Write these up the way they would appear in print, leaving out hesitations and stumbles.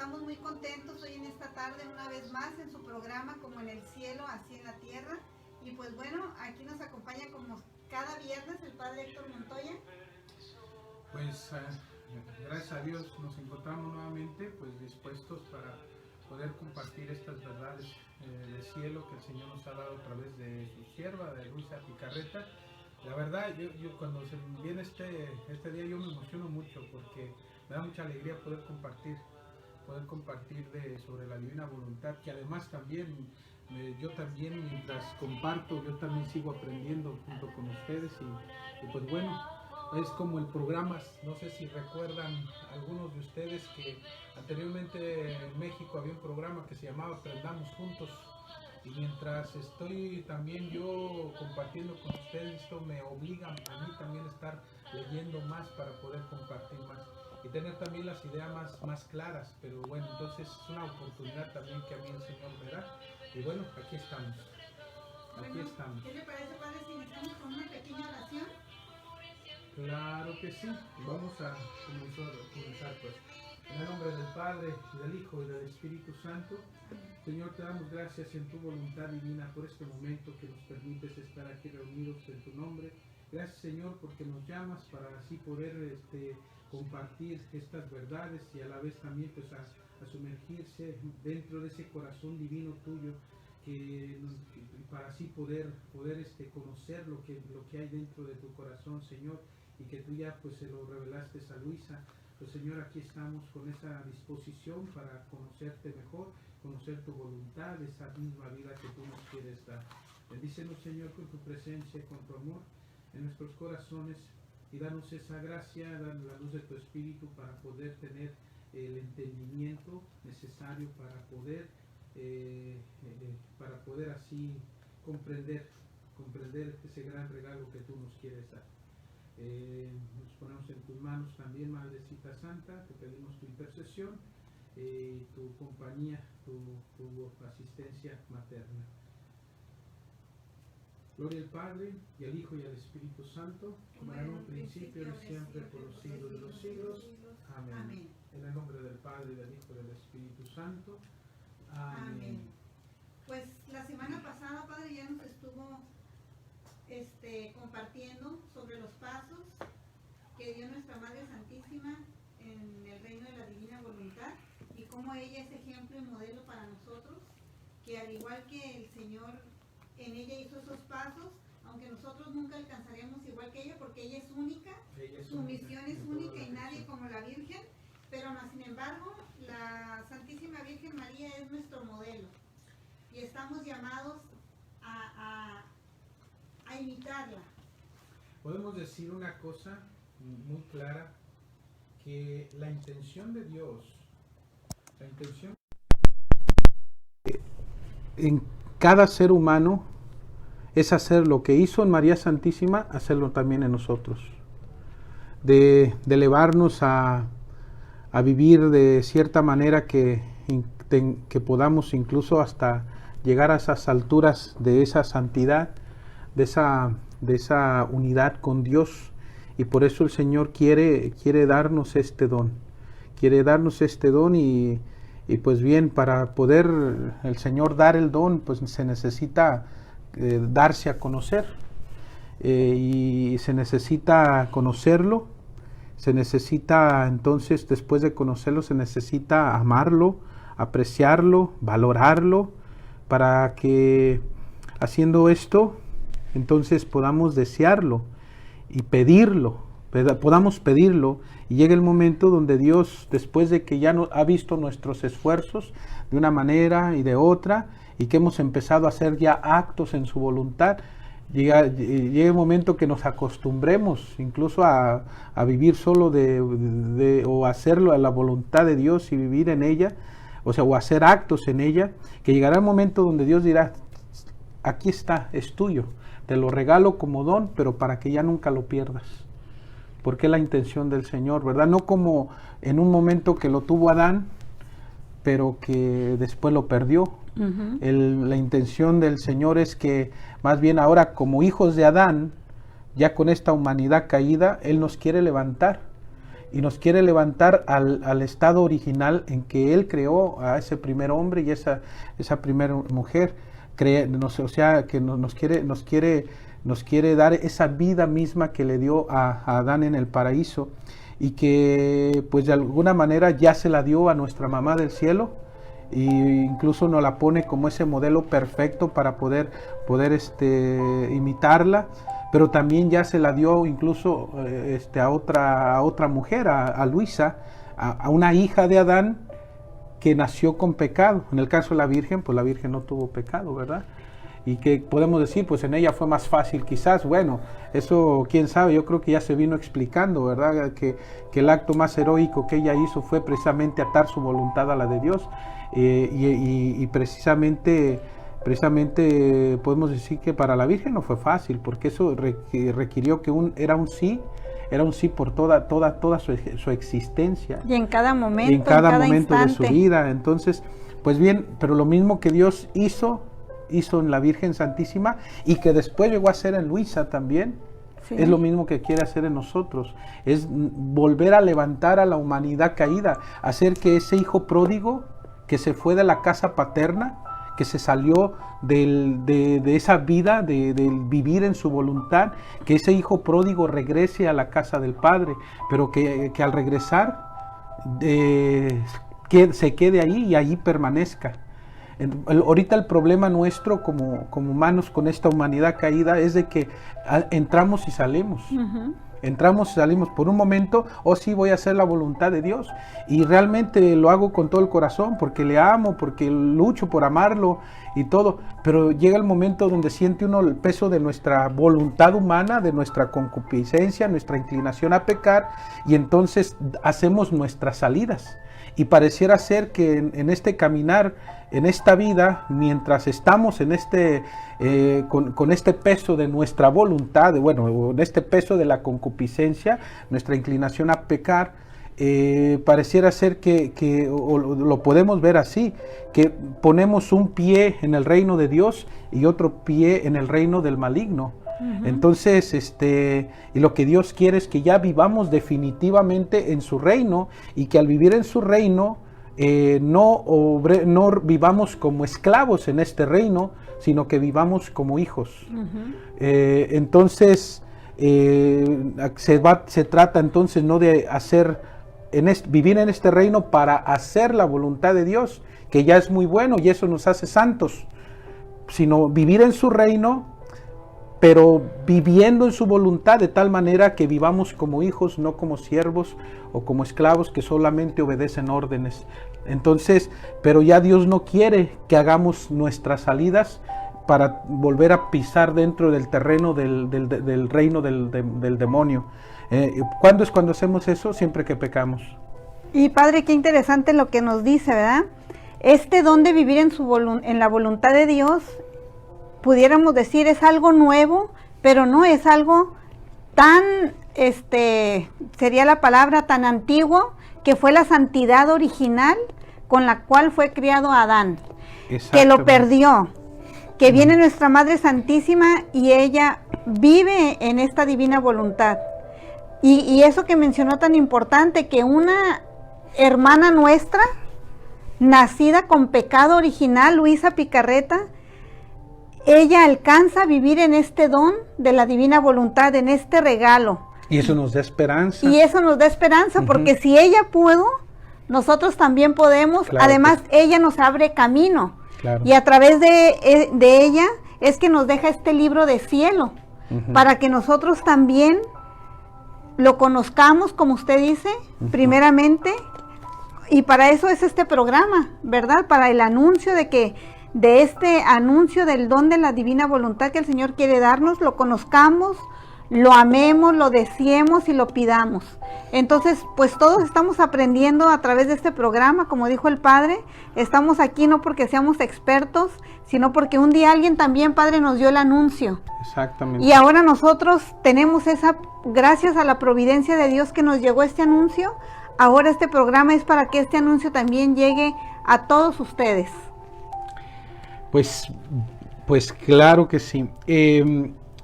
estamos muy contentos hoy en esta tarde, una vez más en su programa Como en el Cielo, así en la Tierra. Y pues bueno, aquí nos acompaña como cada viernes el Padre Héctor Montoya. Pues gracias a Dios nos encontramos nuevamente pues dispuestos para poder compartir estas verdades del cielo que el Señor nos ha dado a través de su sierva, de Luisa Picarreta. La verdad, yo cuando se viene este día yo me emociono mucho porque me da mucha alegría poder compartir sobre la divina voluntad, que además también yo también mientras comparto, yo también sigo aprendiendo junto con ustedes y pues bueno, es como el programa, no sé si recuerdan algunos de ustedes que anteriormente en México había un programa que se llamaba Aprendamos Juntos, y mientras estoy también yo compartiendo con ustedes, esto me obliga a mí también a estar leyendo más para poder compartir más y tener también las ideas más claras, pero bueno, entonces es una oportunidad también que a mí el Señor me da, y bueno, aquí estamos. ¿Qué le parece, Padre, si iniciamos con una pequeña oración? Claro que sí, vamos a comenzar pues. En el nombre del Padre, y del Hijo, y del Espíritu Santo. Señor, te damos gracias en tu voluntad divina por este momento que nos permites estar aquí reunidos en tu nombre. Gracias, Señor, porque nos llamas para así poder compartir estas verdades y a la vez también pues a sumergirse dentro de ese corazón divino tuyo, que para así poder conocer lo que hay dentro de tu corazón, Señor, y que tú ya pues se lo revelaste a Luisa. Pues Señor, aquí estamos con esa disposición para conocerte mejor, conocer tu voluntad, esa misma vida que tú nos quieres dar. Bendícenos, Señor, con tu presencia, con tu amor en nuestros corazones, y danos esa gracia, danos la luz de tu Espíritu para poder tener el entendimiento necesario para poder así comprender ese gran regalo que tú nos quieres dar. Nos ponemos en tus manos también, Madrecita Santa, te pedimos tu intercesión, tu compañía, tu asistencia materna. Gloria al Padre, y al Hijo, y al Espíritu Santo, como era en un principio, y siempre, por los siglos de los siglos. Amén. En el nombre del Padre, y del Hijo, y del Espíritu Santo. Amén. Pues la semana pasada, Padre, ya nos estuvo compartiendo sobre los pasos que dio nuestra Madre Santísima en el reino de la divina voluntad, y cómo ella es ejemplo y modelo para nosotros, que al igual que el Señor en ella hizo esos pasos, aunque nosotros nunca alcanzaremos igual que ella, porque ella es única, su misión es única y nadie como la Virgen, pero más sin embargo la Santísima Virgen María es nuestro modelo y estamos llamados a imitarla. Podemos decir una cosa muy clara, que la intención de Dios, en cada ser humano es hacer lo que hizo en María Santísima, hacerlo también en nosotros, de elevarnos a vivir de cierta manera que podamos incluso hasta llegar a esas alturas de esa santidad, de esa unidad con Dios. Y por eso el Señor quiere darnos este don, y pues bien, para poder el Señor dar el don, pues se necesita darse a conocer, y se necesita conocerlo, se necesita entonces, después de conocerlo, se necesita amarlo, apreciarlo, valorarlo, para que haciendo esto, entonces podamos desearlo y podamos pedirlo, y llegue el momento donde Dios, después de que ya ha visto nuestros esfuerzos de una manera y de otra, y que hemos empezado a hacer ya actos en su voluntad, llegue el momento que nos acostumbremos incluso a vivir solo o hacerlo a la voluntad de Dios y vivir en ella, o hacer actos en ella, que llegará el momento donde Dios dirá: aquí está, es tuyo, te lo regalo como don, pero para que ya nunca lo pierdas. Porque es la intención del Señor, ¿verdad? No como en un momento que lo tuvo Adán, pero que después lo perdió. Uh-huh. La intención del Señor es que más bien ahora, como hijos de Adán, ya con esta humanidad caída, Él nos quiere levantar y nos quiere levantar al estado original en que Él creó a ese primer hombre y esa primera mujer. O sea, que nos quiere dar esa vida misma que le dio a Adán en el paraíso, y que pues de alguna manera ya se la dio a nuestra mamá del cielo, e incluso nos la pone como ese modelo perfecto para poder imitarla, pero también ya se la dio incluso a otra mujer, a Luisa, a una hija de Adán que nació con pecado. En el caso de la Virgen, pues la Virgen no tuvo pecado, ¿verdad? Y que podemos decir, pues en ella fue más fácil quizás. Bueno, eso quién sabe, yo creo que ya se vino explicando, ¿verdad? Que el acto más heroico que ella hizo fue precisamente atar su voluntad a la de Dios, y precisamente podemos decir que para la Virgen no fue fácil, porque eso requirió que era un sí por toda su existencia. Y en cada momento, y en cada momento instante de su vida. Entonces, pues bien, pero lo mismo que Dios hizo en la Virgen Santísima, y que después llegó a hacer en Luisa también, sí, es lo mismo que quiere hacer en nosotros, es volver a levantar a la humanidad caída, hacer que ese hijo pródigo que se fue de la casa paterna, que se salió de esa vida, de vivir en su voluntad, que ese hijo pródigo regrese a la casa del Padre, pero que al regresar se quede ahí y allí permanezca. Ahorita el problema nuestro como humanos con esta humanidad caída es de que entramos y salimos. Uh-huh. Entramos y salimos por un momento, sí, voy a hacer la voluntad de Dios, y realmente lo hago con todo el corazón, porque le amo, porque lucho por amarlo y todo, pero llega el momento donde siente uno el peso de nuestra voluntad humana, de nuestra concupiscencia, nuestra inclinación a pecar, y entonces hacemos nuestras salidas. Y pareciera ser que en este caminar, en esta vida, mientras estamos en con este peso de nuestra voluntad, en este peso de la concupiscencia, nuestra inclinación a pecar, pareciera ser que lo podemos ver así, que ponemos un pie en el reino de Dios y otro pie en el reino del maligno. Uh-huh. Entonces, y lo que Dios quiere es que ya vivamos definitivamente en su reino, y que al vivir en su reino no vivamos como esclavos en este reino, sino que vivamos como hijos. Uh-huh. Entonces, se trata entonces no de vivir en este reino para hacer la voluntad de Dios, que ya es muy bueno y eso nos hace santos, sino vivir en su reino, pero viviendo en su voluntad de tal manera que vivamos como hijos, no como siervos o como esclavos que solamente obedecen órdenes. Entonces, pero ya Dios no quiere que hagamos nuestras salidas para volver a pisar dentro del terreno del reino del demonio. ¿Cuándo es cuando hacemos eso? Siempre que pecamos. Y Padre, qué interesante lo que nos dice, ¿verdad? Don de vivir en la voluntad de Dios, pudiéramos decir, es algo nuevo, pero no es algo tan, sería la palabra, tan antiguo, que fue la santidad original con la cual fue criado Adán, que lo perdió, que viene nuestra Madre Santísima y ella vive en esta divina voluntad. Y eso que mencionó tan importante, que una hermana nuestra, nacida con pecado original, Luisa Picarreta, ella alcanza a vivir en este don de la divina voluntad, en este regalo. Y eso nos da esperanza. Y eso nos da esperanza, uh-huh, porque si ella pudo, nosotros también podemos. Claro. Además, ella nos abre camino. Claro. Y a través de ella es que nos deja este libro de cielo, uh-huh, para que nosotros también lo conozcamos, como usted dice, uh-huh, primeramente. Y para eso es este programa, ¿verdad? Para el anuncio de este anuncio del don de la divina voluntad que el Señor quiere darnos, lo conozcamos, lo amemos, lo deseemos y lo pidamos. Entonces, pues todos estamos aprendiendo a través de este programa, como dijo el Padre. Estamos aquí no porque seamos expertos, sino porque un día alguien también, Padre, nos dio el anuncio. Exactamente. Y ahora nosotros tenemos gracias a la providencia de Dios que nos llegó este anuncio. Ahora este programa es para que este anuncio también llegue a todos ustedes. Pues claro que sí.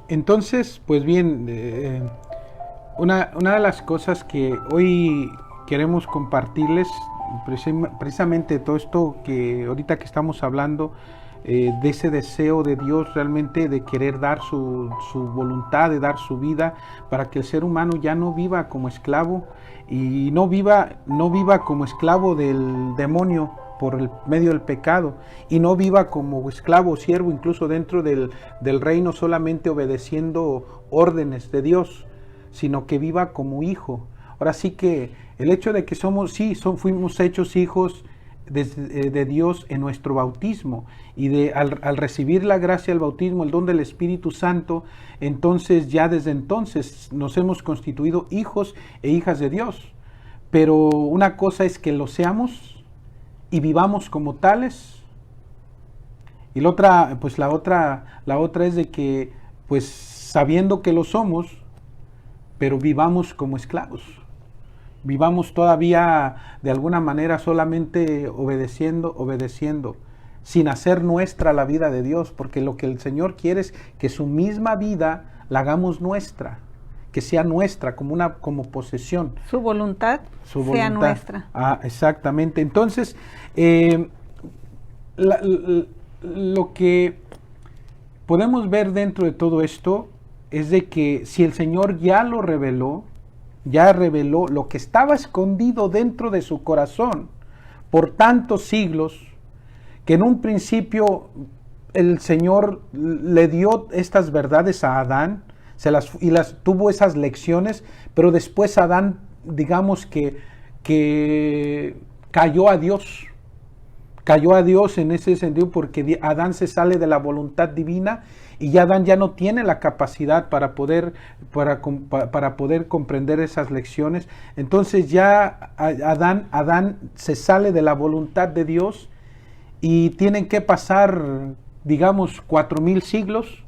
Entonces, pues bien, una de las cosas que hoy queremos compartirles, precisamente todo esto que ahorita que estamos hablando, de ese deseo de Dios realmente de querer dar su voluntad, de dar su vida para que el ser humano ya no viva como esclavo y no viva como esclavo del demonio por el medio del pecado, y no viva como esclavo o siervo incluso dentro del reino solamente obedeciendo órdenes de Dios, sino que viva como hijo. Ahora sí que el hecho de que fuimos hechos hijos de Dios en nuestro bautismo, y al recibir la gracia del bautismo, el don del Espíritu Santo, entonces ya desde entonces nos hemos constituido hijos e hijas de Dios. Pero una cosa es que lo seamos y vivamos como tales, y la otra es de que, pues sabiendo que lo somos, pero vivamos como esclavos. Vivamos todavía de alguna manera solamente obedeciendo, sin hacer nuestra la vida de Dios, porque lo que el Señor quiere es que su misma vida la hagamos nuestra, que sea nuestra como posesión. Su voluntad sea nuestra. Exactamente. Entonces, lo que podemos ver dentro de todo esto es de que si el Señor ya reveló lo que estaba escondido dentro de su corazón por tantos siglos, que en un principio el Señor le dio estas verdades a Adán, tuvo esas lecciones, pero después Adán, digamos que cayó a Dios en ese sentido, porque Adán se sale de la voluntad divina, y ya Adán ya no tiene la capacidad para poder comprender esas lecciones. Entonces ya Adán se sale de la voluntad de Dios, y tienen que pasar, digamos, 4000 siglos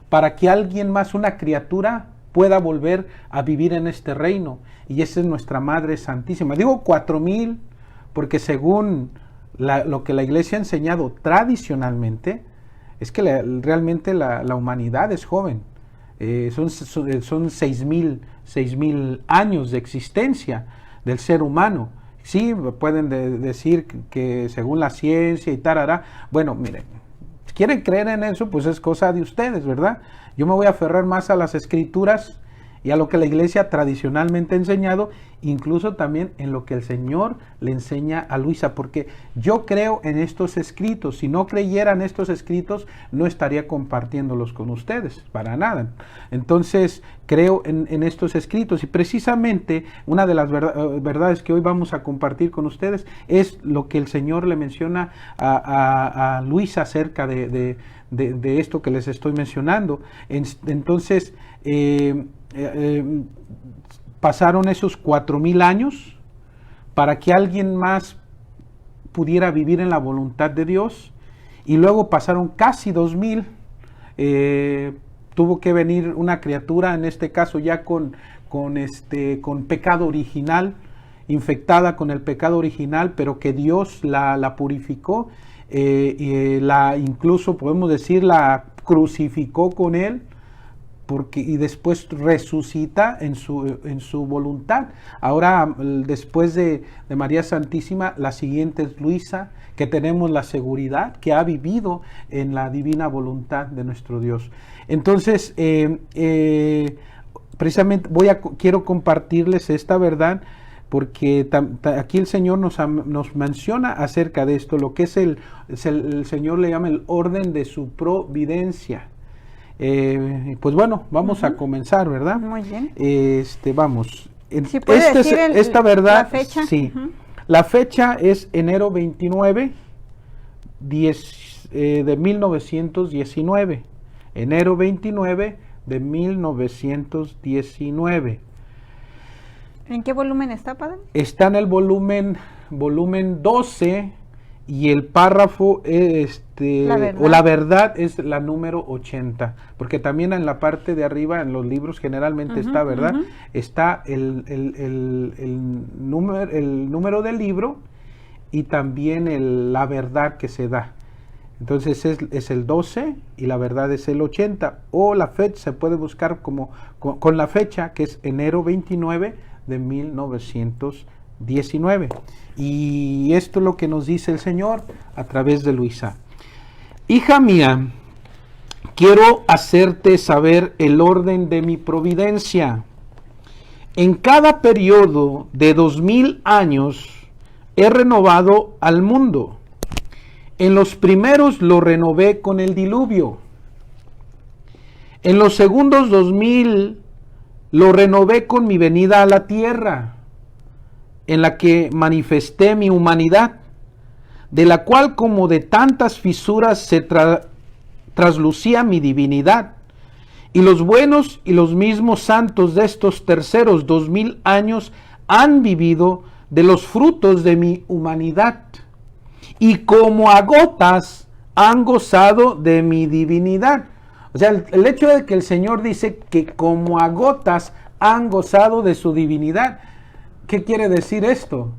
para que alguien más, una criatura, pueda volver a vivir en este reino. Y esa es nuestra Madre Santísima. Digo 4000 porque según lo que la Iglesia ha enseñado tradicionalmente, es que realmente la humanidad es joven. Son 6,000 años de existencia del ser humano. Sí, pueden decir que según la ciencia y tarará. Bueno, miren, si quieren creer en eso, pues es cosa de ustedes, ¿verdad? Yo me voy a aferrar más a las Escrituras y a lo que la Iglesia tradicionalmente ha enseñado, incluso también en lo que el Señor le enseña a Luisa, porque yo creo en estos escritos. Si no creyera en estos escritos, no estaría compartiéndolos con ustedes, para nada. Entonces, creo en estos escritos, y precisamente una de las verdades que hoy vamos a compartir con ustedes es lo que el Señor le menciona a Luisa acerca de esto que les estoy mencionando. Entonces, pasaron esos 4000 años para que alguien más pudiera vivir en la voluntad de Dios, y luego pasaron casi 2000. Tuvo que venir una criatura, en este caso ya con pecado original, infectada con el pecado original, pero que Dios la purificó, incluso podemos decir la crucificó con él, y después resucita en su voluntad. Ahora, después de María Santísima, la siguiente es Luisa, que tenemos la seguridad que ha vivido en la divina voluntad de nuestro Dios. Entonces, precisamente quiero compartirles esta verdad, porque aquí el Señor nos menciona acerca de esto, lo que es el Señor le llama el orden de su providencia. Pues bueno, vamos a comenzar, ¿verdad? Muy bien. Vamos. ¿Sí puede decir esta verdad, la fecha? Sí. La fecha es enero 29 de 1919. Enero 29 de 1919. ¿En qué volumen está, padre? Está en el volumen 12, y el párrafo la verdad es la número 80, porque también en la parte de arriba en los libros generalmente está, ¿verdad? Está el número del libro, y también la verdad que se da. Entonces es el 12 y la verdad es el 80. O la fecha se puede buscar como con la fecha, que es enero 29 de 1919. Y esto es lo que nos dice el Señor a través de Luisa. Hija mía, quiero hacerte saber el orden de mi providencia. En cada periodo de 2000 años he renovado al mundo. En los primeros lo renové con el diluvio. En los segundos 2000 lo renové con mi venida a la tierra, en la que manifesté mi humanidad, de la cual como de tantas fisuras se traslucía mi divinidad. Y los buenos y los mismos santos de estos terceros 2000 años han vivido de los frutos de mi humanidad, y como a gotas han gozado de mi divinidad. O sea, el hecho de que el Señor dice que como a gotas han gozado de su divinidad, ¿qué quiere decir esto?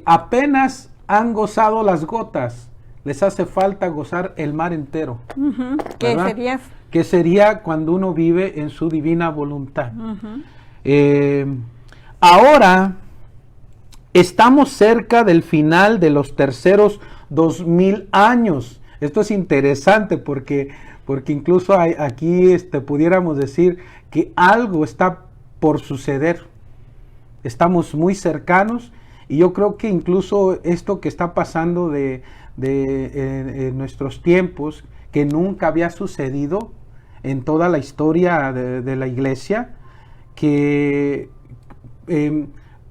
Apenas han gozado las gotas, les hace falta gozar el mar entero. ¿Qué sería cuando uno vive en su divina voluntad? Ahora estamos cerca del final de los terceros 2000 años. Esto es interesante porque incluso aquí pudiéramos decir que algo está por suceder. Estamos muy cercanos y yo creo que incluso esto que está pasando en nuestros tiempos, que nunca había sucedido en toda la historia de la iglesia, que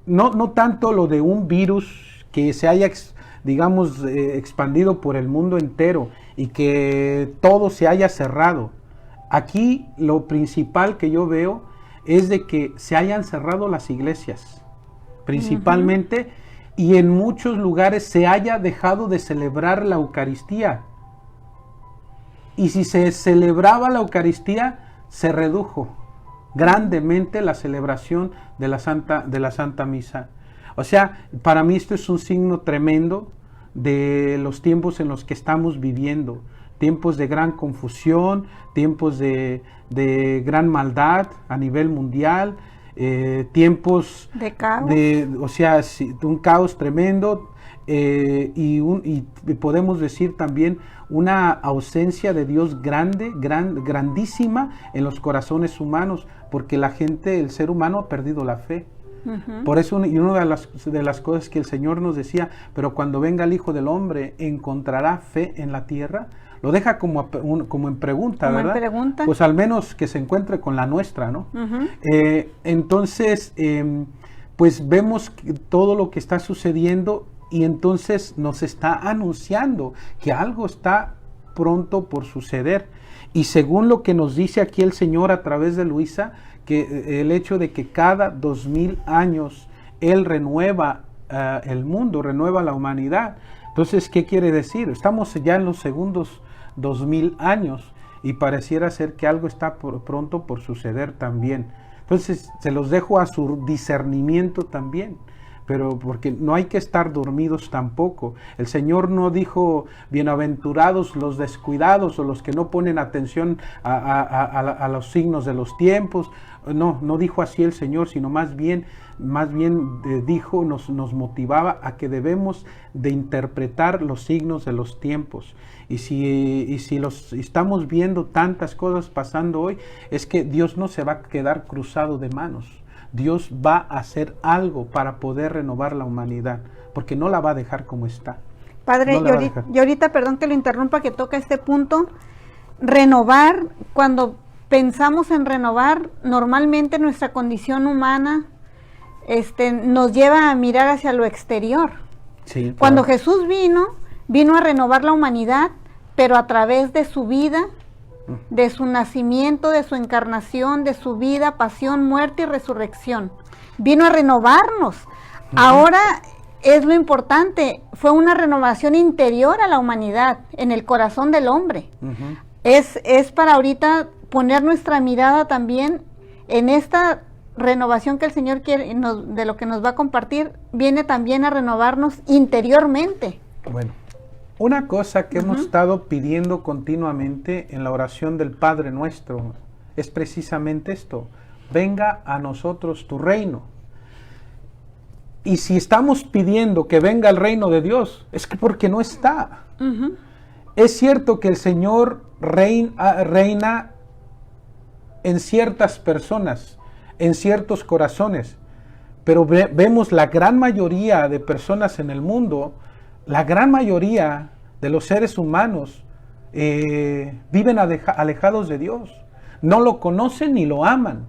no tanto lo de un virus que se haya, expandido por el mundo entero y que todo se haya cerrado. Aquí lo principal que yo veo es de que se hayan cerrado las iglesias, principalmente, y en muchos lugares se haya dejado de celebrar la Eucaristía. Y si se celebraba la Eucaristía, se redujo grandemente la celebración de la Santa Misa. O sea, para mí esto es un signo tremendo de los tiempos en los que estamos viviendo. Tiempos de gran confusión, tiempos de gran maldad a nivel mundial, tiempos de caos. Un caos tremendo, y podemos decir también una ausencia de Dios grandísima en los corazones humanos, porque el ser humano ha perdido la fe. Por eso, y una de las cosas que el Señor nos decía, pero cuando venga el Hijo del Hombre, ¿encontrará fe en la tierra? Lo deja como en pregunta, ¿verdad? Pues al menos que se encuentre con la nuestra, ¿no? Entonces, pues vemos todo lo que está sucediendo, y entonces nos está anunciando que algo está pronto por suceder. Y según lo que nos dice aquí el Señor a través de Luisa, que el hecho de que cada 2000 años Él renueva el mundo, renueva la humanidad. Entonces, ¿qué quiere decir? Estamos ya en los segundos 2000 años y pareciera ser que algo está pronto por suceder también. Entonces, se los dejo a su discernimiento también. Pero porque no hay que estar dormidos tampoco. El Señor no dijo bienaventurados los descuidados o los que no ponen atención a los signos de los tiempos. No dijo así el Señor, sino más bien dijo, nos motivaba a que debemos de interpretar los signos de los tiempos. Y si estamos viendo tantas cosas pasando hoy, es que Dios no se va a quedar cruzado de manos. Dios va a hacer algo para poder renovar la humanidad, porque no la va a dejar como está. Padre, y ahorita, perdón que lo interrumpa, que toca este punto, renovar, cuando pensamos en renovar, normalmente nuestra condición humana nos lleva a mirar hacia lo exterior. Sí, claro. Cuando Jesús vino a renovar la humanidad, pero a través de su vida, de su nacimiento, de su encarnación, de su vida, pasión, muerte y resurrección. Vino a renovarnos. Ahora es lo importante, fue una renovación interior a la humanidad, en el corazón del hombre. Es para ahorita poner nuestra mirada también en esta renovación que el Señor quiere, de lo que nos va a compartir, viene también a renovarnos interiormente. Bueno, Una cosa que hemos estado pidiendo continuamente en la oración del Padre Nuestro es precisamente esto: venga a nosotros tu reino. Y si estamos pidiendo que venga el reino de Dios, es que porque no está. Es cierto que el Señor reina en ciertas personas, en ciertos corazones, pero vemos la gran mayoría de personas en el mundo, la gran mayoría de los seres humanos viven alejados de Dios. No lo conocen ni lo aman.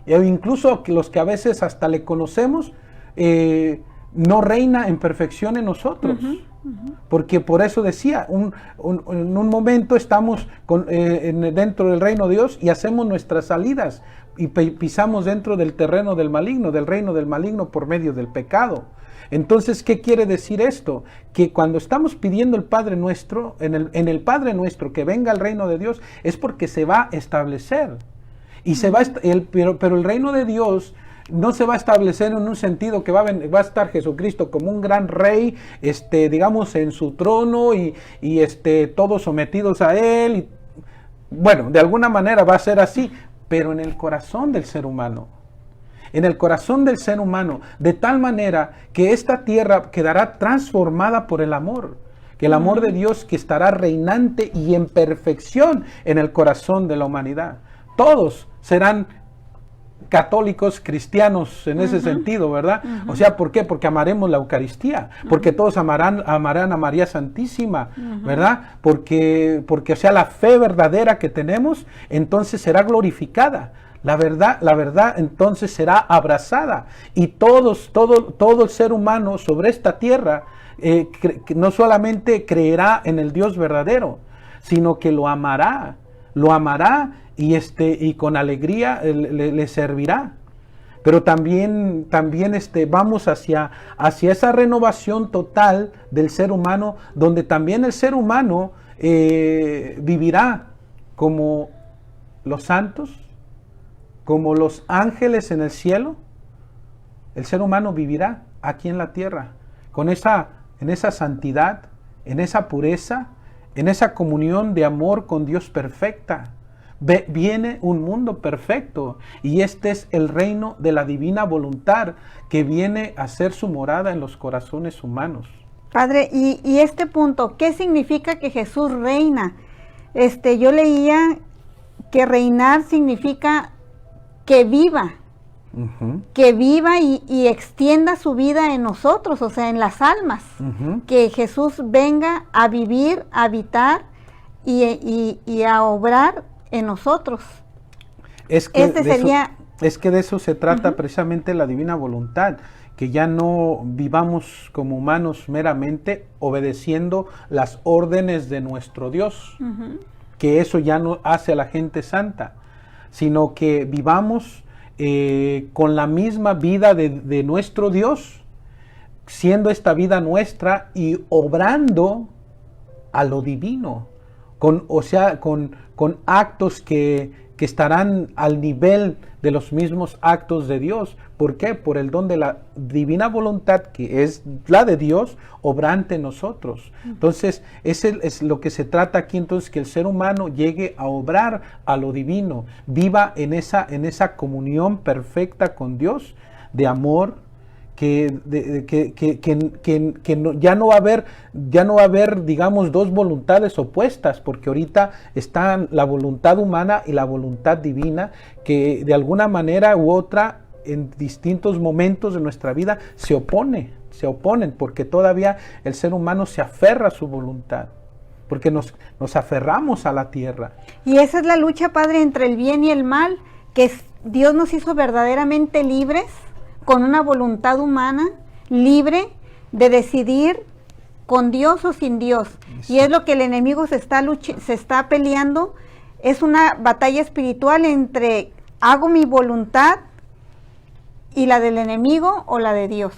E incluso los que a veces hasta le conocemos, no reina en perfección en nosotros. Porque por eso decía, en un momento estamos dentro del reino de Dios y hacemos nuestras salidas y pisamos dentro del terreno del maligno, del reino del maligno por medio del pecado. Entonces, ¿qué quiere decir esto? Que cuando estamos pidiendo el Padre Nuestro, en el Padre Nuestro, que venga el reino de Dios, es porque se va a establecer. Y pero el reino de Dios no se va a establecer en un sentido que va a estar Jesucristo como un gran rey, digamos, en su trono y todos sometidos a él. Y, bueno, de alguna manera va a ser así, pero en el corazón del ser humano. En el corazón del ser humano, de tal manera que esta tierra quedará transformada por el amor. Que el amor de Dios que estará reinante y en perfección en el corazón de la humanidad. Todos serán católicos, cristianos en ese sentido, ¿verdad? O sea, ¿por qué? Porque amaremos la Eucaristía, porque todos amarán a María Santísima, ¿verdad? Porque, o sea, la fe verdadera que tenemos, entonces será glorificada. La verdad entonces será abrazada. Y todo el ser humano sobre esta tierra no solamente creerá en el Dios verdadero, sino que lo amará y con alegría le servirá. Pero también vamos hacia esa renovación total del ser humano, donde también el ser humano vivirá como los santos, como los ángeles en el cielo. El ser humano vivirá aquí en la tierra en esa santidad, en esa pureza, en esa comunión de amor con Dios perfecta. Viene un mundo perfecto y este es el reino de la divina voluntad que viene a ser su morada en los corazones humanos. Padre, y este punto, ¿qué significa que Jesús reina? Yo leía que reinar significa que viva, y extienda su vida en nosotros, o sea, en las almas, que Jesús venga a vivir, a habitar y a obrar en nosotros. Es que de eso se trata precisamente la divina voluntad, que ya no vivamos como humanos meramente obedeciendo las órdenes de nuestro Dios, que eso ya no hace a la gente santa, sino que vivamos con la misma vida de nuestro Dios, siendo esta vida nuestra y obrando a lo divino, con actos que estarán al nivel de los mismos actos de Dios. ¿Por qué? Por el don de la divina voluntad, que es la de Dios, obrante en nosotros. Entonces, es lo que se trata aquí, entonces, que el ser humano llegue a obrar a lo divino, viva en esa comunión perfecta con Dios, de amor, que ya no va a haber, digamos, dos voluntades opuestas, porque ahorita están la voluntad humana y la voluntad divina, que de alguna manera u otra en distintos momentos de nuestra vida se oponen, porque todavía el ser humano se aferra a su voluntad, porque nos aferramos a la tierra. Y esa es la lucha, Padre, entre el bien y el mal, que Dios nos hizo verdaderamente libres, con una voluntad humana libre de decidir con Dios o sin Dios. Sí. Y es lo que el enemigo se está peleando. Es una batalla espiritual entre hago mi voluntad y la del enemigo o la de Dios.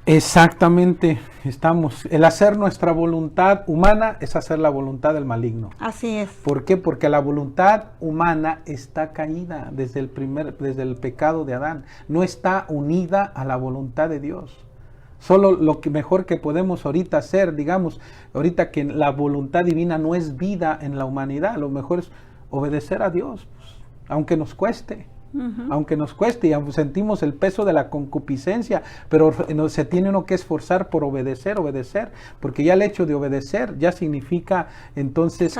Exactamente, el hacer nuestra voluntad humana es hacer la voluntad del maligno. Así es. ¿Por qué? Porque la voluntad humana está caída desde el pecado de Adán, no está unida a la voluntad de Dios. Solo lo que mejor que podemos ahorita hacer, digamos, ahorita que la voluntad divina no es vida en la humanidad, lo mejor es obedecer a Dios, pues, aunque nos cueste. Aunque nos cueste y aunque sentimos el peso de la concupiscencia, pero se tiene uno que esforzar por obedecer, porque ya el hecho de obedecer ya significa entonces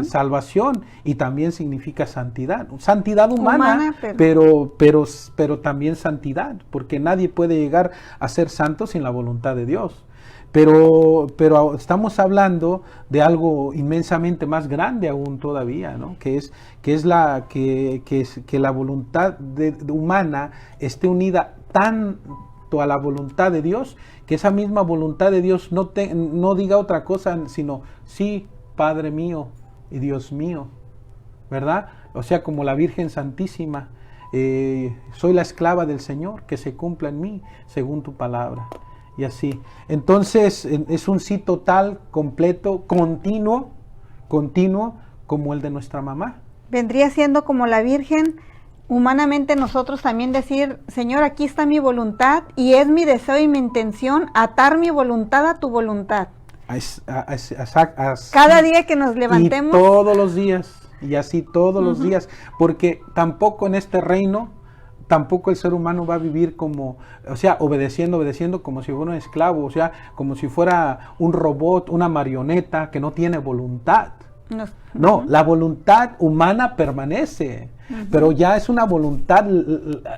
salvación y también significa santidad humana pero también santidad, porque nadie puede llegar a ser santo sin la voluntad de Dios. Pero estamos hablando de algo inmensamente más grande aún todavía, ¿no? Que es que la voluntad humana esté unida tanto a la voluntad de Dios, que esa misma voluntad de Dios no diga otra cosa, sino sí, Padre mío y Dios mío, ¿verdad? O sea, como la Virgen Santísima, soy la esclava del Señor, que se cumpla en mí según tu palabra. Y así. Entonces es un sí total, completo, continuo como el de nuestra mamá. Vendría siendo como la Virgen, humanamente nosotros también decir, Señor, aquí está mi voluntad y es mi deseo y mi intención atar mi voluntad a tu voluntad. Cada día que nos levantemos. Y todos los días, y así todos los días, porque tampoco en este reino, tampoco el ser humano va a vivir como, o sea, obedeciendo como si fuera un esclavo, o sea, como si fuera un robot, una marioneta que no tiene voluntad. No, la voluntad humana permanece, pero ya es una voluntad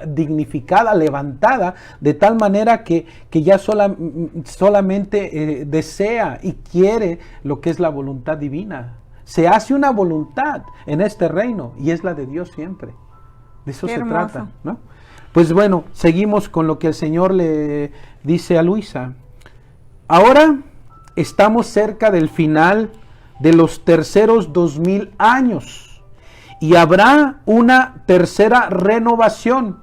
dignificada, levantada, de tal manera que ya solamente desea y quiere lo que es la voluntad divina. Se hace una voluntad en este reino y es la de Dios siempre. De eso se trata, ¿no? Pues bueno, seguimos con lo que el Señor le dice a Luisa. Ahora estamos cerca del final de los terceros 2000 años y habrá una tercera renovación.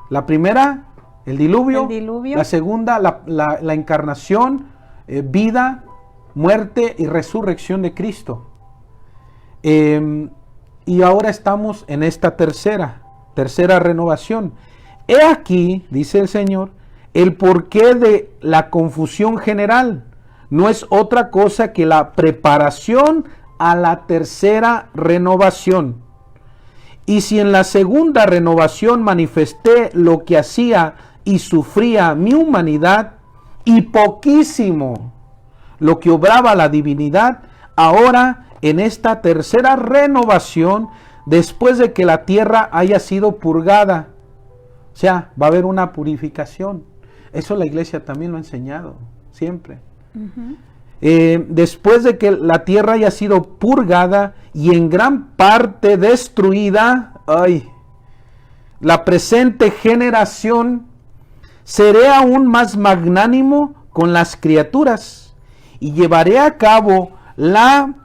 La primera, el diluvio. La segunda, la encarnación, vida, muerte y resurrección de Cristo. Y ahora estamos en esta tercera renovación. He aquí, dice el Señor, el porqué de la confusión general. No es otra cosa que la preparación a la tercera renovación. Y si en la segunda renovación manifesté lo que hacía y sufría mi humanidad, y poquísimo lo que obraba la divinidad, ahora en esta tercera renovación, después de que la tierra haya sido purgada, o sea, va a haber una purificación. Eso la iglesia también lo ha enseñado, siempre. Después de que la tierra haya sido purgada y en gran parte destruida, la presente generación, seré aún más magnánimo con las criaturas y llevaré a cabo la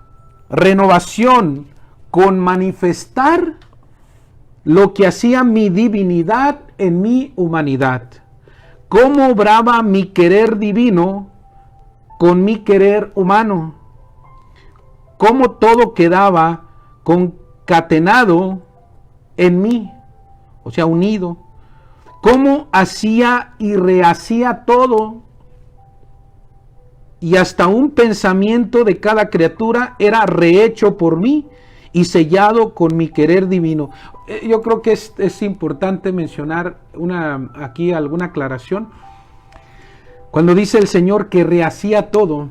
renovación con manifestar lo que hacía mi divinidad en mi humanidad. Cómo obraba mi querer divino con mi querer humano. Cómo todo quedaba concatenado en mí, o sea, unido. Cómo hacía y rehacía todo. Y hasta un pensamiento de cada criatura era rehecho por mí y sellado con mi querer divino. Yo creo que es importante mencionar aquí alguna aclaración. Cuando dice el Señor que rehacía todo,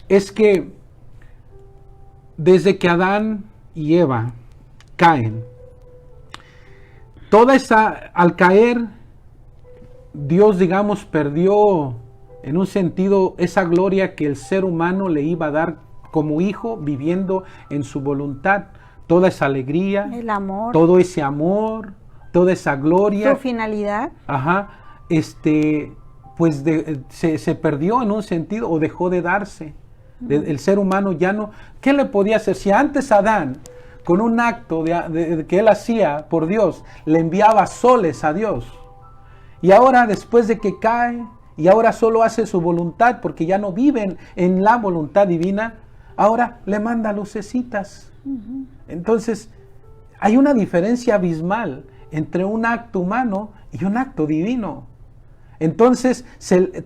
es que desde que Adán y Eva caen, al caer, Dios, digamos, perdió en un sentido esa gloria que el ser humano le iba a dar como hijo, viviendo en su voluntad, toda esa alegría, el amor, todo ese amor, toda esa gloria, su finalidad. Pues se perdió en un sentido, o dejó de darse. El ser humano ya no, ¿qué le podía hacer? Si antes Adán, con un acto que él hacía por Dios, le enviaba soles a Dios, y ahora después de que cae, y ahora solo hace su voluntad, porque ya no viven en la voluntad divina, ahora le manda lucecitas. Entonces, hay una diferencia abismal entre un acto humano y un acto divino. Entonces,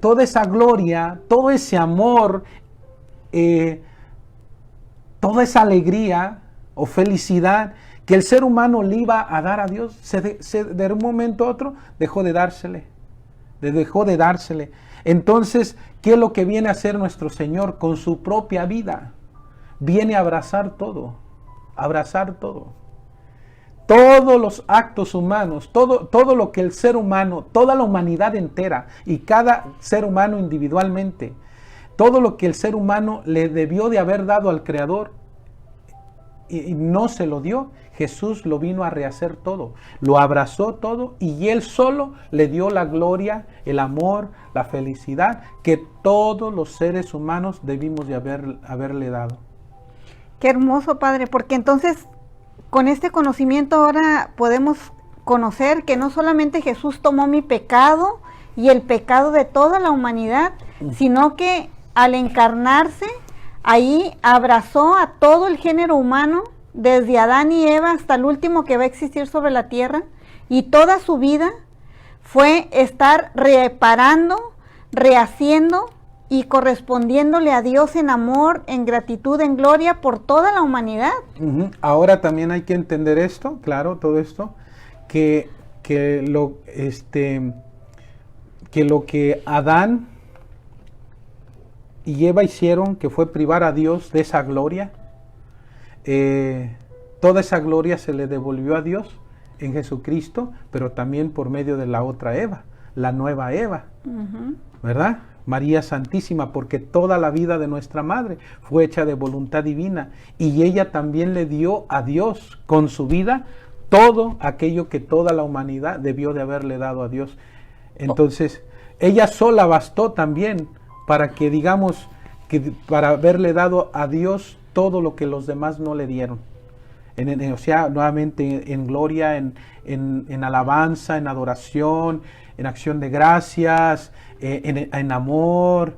toda esa gloria, todo ese amor, toda esa alegría o felicidad que el ser humano le iba a dar a Dios, de un momento a otro dejó de dársele. Entonces, ¿qué es lo que viene a hacer nuestro Señor con su propia vida? Viene a abrazar todo. Todos los actos humanos, todo lo que el ser humano, toda la humanidad entera y cada ser humano individualmente, todo lo que el ser humano le debió de haber dado al Creador y no se lo dio, Jesús lo vino a rehacer todo, lo abrazó todo y Él solo le dio la gloria, el amor, la felicidad que todos los seres humanos debimos de haberle dado. Qué hermoso, Padre, porque entonces con este conocimiento ahora podemos conocer que no solamente Jesús tomó mi pecado y el pecado de toda la humanidad, sino que al encarnarse, ahí abrazó a todo el género humano, desde Adán y Eva hasta el último que va a existir sobre la tierra, y toda su vida fue estar reparando, rehaciendo y correspondiéndole a Dios en amor, en gratitud, en gloria por toda la humanidad. Ahora también hay que entender esto, claro, todo esto, que lo que Adán y Eva hicieron, que fue privar a Dios de esa gloria, toda esa gloria se le devolvió a Dios en Jesucristo, pero también por medio de la otra Eva, la nueva Eva, ¿verdad? María Santísima, porque toda la vida de nuestra madre fue hecha de voluntad divina y ella también le dio a Dios con su vida todo aquello que toda la humanidad debió de haberle dado a Dios. Entonces, ella sola bastó también para que digamos, para haberle dado a Dios todo lo que los demás no le dieron. O sea, nuevamente en gloria, en alabanza, en adoración, en acción de gracias, en amor,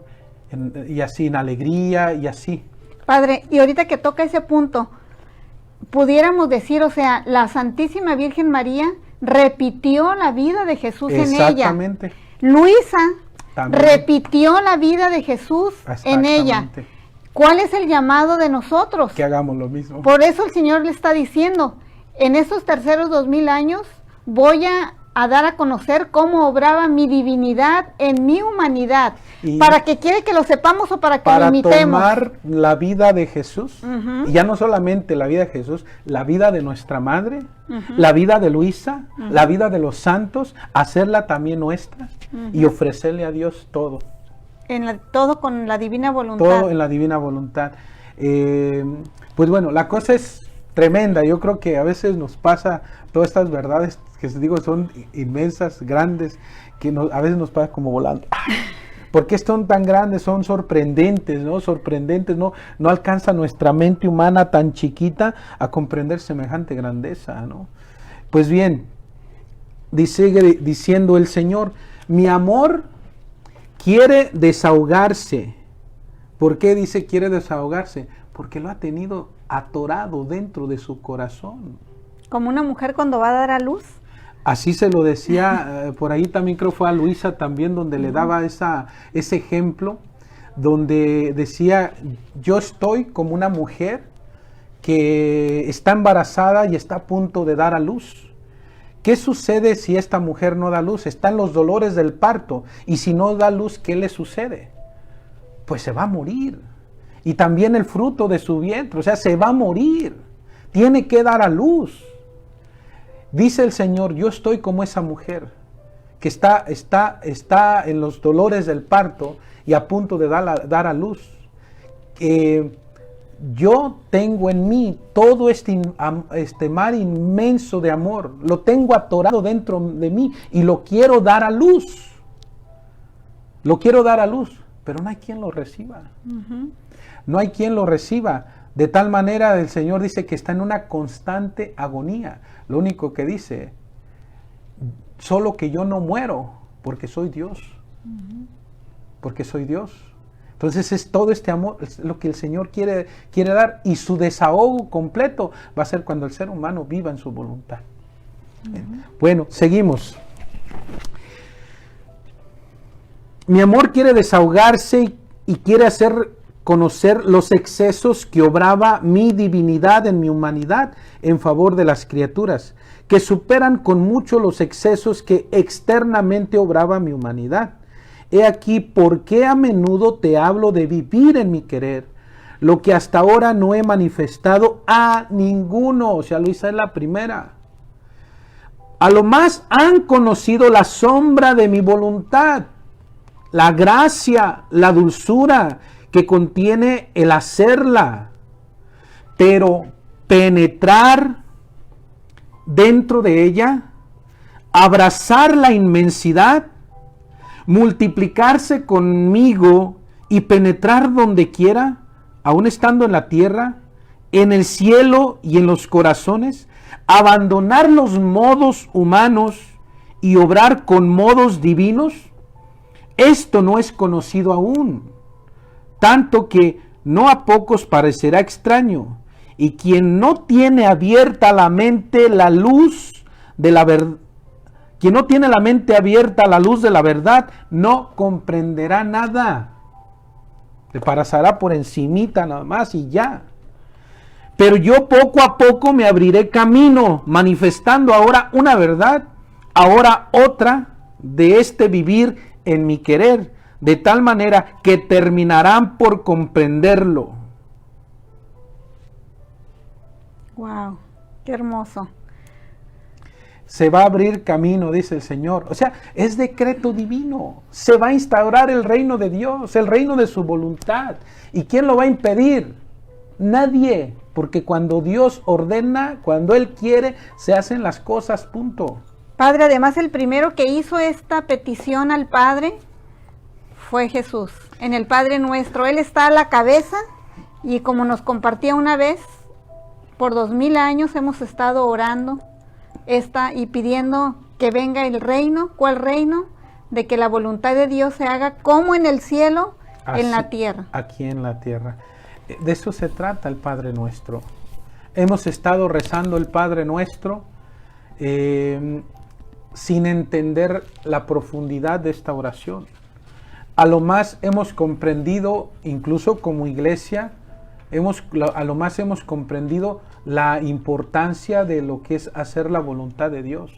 y así, en alegría, y así. Padre, y ahorita que toca ese punto, pudiéramos decir, o sea, la Santísima Virgen María repitió la vida de Jesús en ella. Exactamente. Luisa también repitió la vida de Jesús en ella. ¿Cuál es el llamado de nosotros? Que hagamos lo mismo. Por eso el Señor le está diciendo, en estos terceros 2000 años voy a dar a conocer cómo obraba mi divinidad en mi humanidad. Y ¿para que quiere que lo sepamos o para que lo imitemos? Para tomar la vida de Jesús, y ya no solamente la vida de Jesús, la vida de nuestra madre, la vida de Luisa, la vida de los santos, hacerla también nuestra y ofrecerle a Dios todo. Todo con la divina voluntad. Todo en la divina voluntad. Pues bueno, la cosa es tremenda. Yo creo que a veces nos pasa todas estas verdades que digo son inmensas, grandes, que a veces nos pasa como volando. ¿Por qué son tan grandes? Son sorprendentes, ¿no? Sorprendentes, ¿no? No alcanza nuestra mente humana tan chiquita a comprender semejante grandeza, ¿no? Pues bien, sigue diciendo el Señor, mi amor quiere desahogarse. ¿Por qué dice quiere desahogarse? Porque lo ha tenido atorado dentro de su corazón. Como una mujer cuando va a dar a luz. Así se lo decía, por ahí también creo fue a Luisa también donde le daba ese ejemplo, donde decía, yo estoy como una mujer que está embarazada y está a punto de dar a luz. ¿Qué sucede si esta mujer no da luz? Están los dolores del parto. Y si no da luz, ¿qué le sucede? Pues se va a morir. Y también el fruto de su vientre, o sea, se va a morir. Tiene que dar a luz. Dice el Señor, yo estoy como esa mujer que está en los dolores del parto y a punto de dar a luz. Yo tengo en mí todo este mar inmenso de amor, lo tengo atorado dentro de mí y lo quiero dar a luz. Lo quiero dar a luz, pero no hay quien lo reciba. No hay quien lo reciba. De tal manera el Señor dice que está en una constante agonía. Lo único que dice, solo que yo no muero, porque soy Dios. Porque soy Dios. Entonces es todo este amor, es lo que el Señor quiere dar, y su desahogo completo va a ser cuando el ser humano viva en su voluntad. Bueno, seguimos. Mi amor quiere desahogarse y quiere hacer conocer los excesos que obraba mi divinidad en mi humanidad en favor de las criaturas, que superan con mucho los excesos que externamente obraba mi humanidad. He aquí por qué a menudo te hablo de vivir en mi querer, lo que hasta ahora no he manifestado a ninguno. O sea, Luisa es la primera. A lo más han conocido la sombra de mi voluntad, la gracia, la dulzura que contiene el hacerla, pero penetrar dentro de ella, abrazar la inmensidad, multiplicarse conmigo y penetrar donde quiera, aun estando en la tierra, en el cielo y en los corazones, abandonar los modos humanos y obrar con modos divinos, esto no es conocido aún, tanto que no a pocos parecerá extraño, y quien no tiene abierta la mente la luz de la verdad, quien no tiene la mente abierta a la luz de la verdad, no comprenderá nada. Le pasará por encimita nada más y ya. Pero yo poco a poco me abriré camino, manifestando ahora una verdad, ahora otra, de este vivir en mi querer, de tal manera que terminarán por comprenderlo. Wow, qué hermoso. Se va a abrir camino, dice el Señor. O sea, es decreto divino. Se va a instaurar el reino de Dios, el reino de su voluntad. ¿Y quién lo va a impedir? Nadie. Porque cuando Dios ordena, cuando Él quiere, se hacen las cosas, punto. Padre, además el primero que hizo esta petición al Padre fue Jesús. En el Padre Nuestro, Él está a la cabeza y como nos compartía una vez, por 2000 años hemos estado orando y pidiendo que venga el reino. ¿Cuál reino? De que la voluntad de Dios se haga como en el cielo, así, en la tierra. Aquí en la tierra. De eso se trata el Padre Nuestro. Hemos estado rezando el Padre Nuestro sin entender la profundidad de esta oración. A lo más hemos comprendido, incluso como iglesia, a lo más hemos comprendido la importancia de lo que es hacer la voluntad de Dios.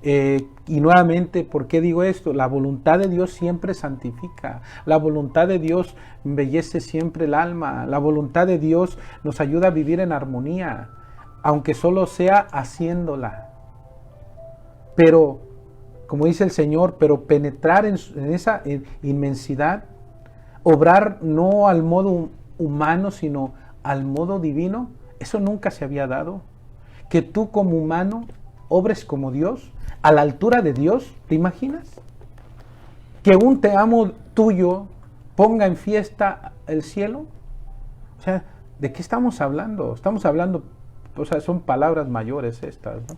Y nuevamente, ¿por qué digo esto? La voluntad de Dios siempre santifica. La voluntad de Dios embellece siempre el alma. La voluntad de Dios nos ayuda a vivir en armonía, aunque solo sea haciéndola. Pero, como dice el Señor, pero penetrar en esa inmensidad, obrar no al modo humano, sino al modo divino, eso nunca se había dado. Que tú como humano obres como Dios, a la altura de Dios, ¿te imaginas? Que un te amo tuyo ponga en fiesta el cielo. O sea, ¿de qué estamos hablando? Estamos hablando, o sea, son palabras mayores estas, ¿no?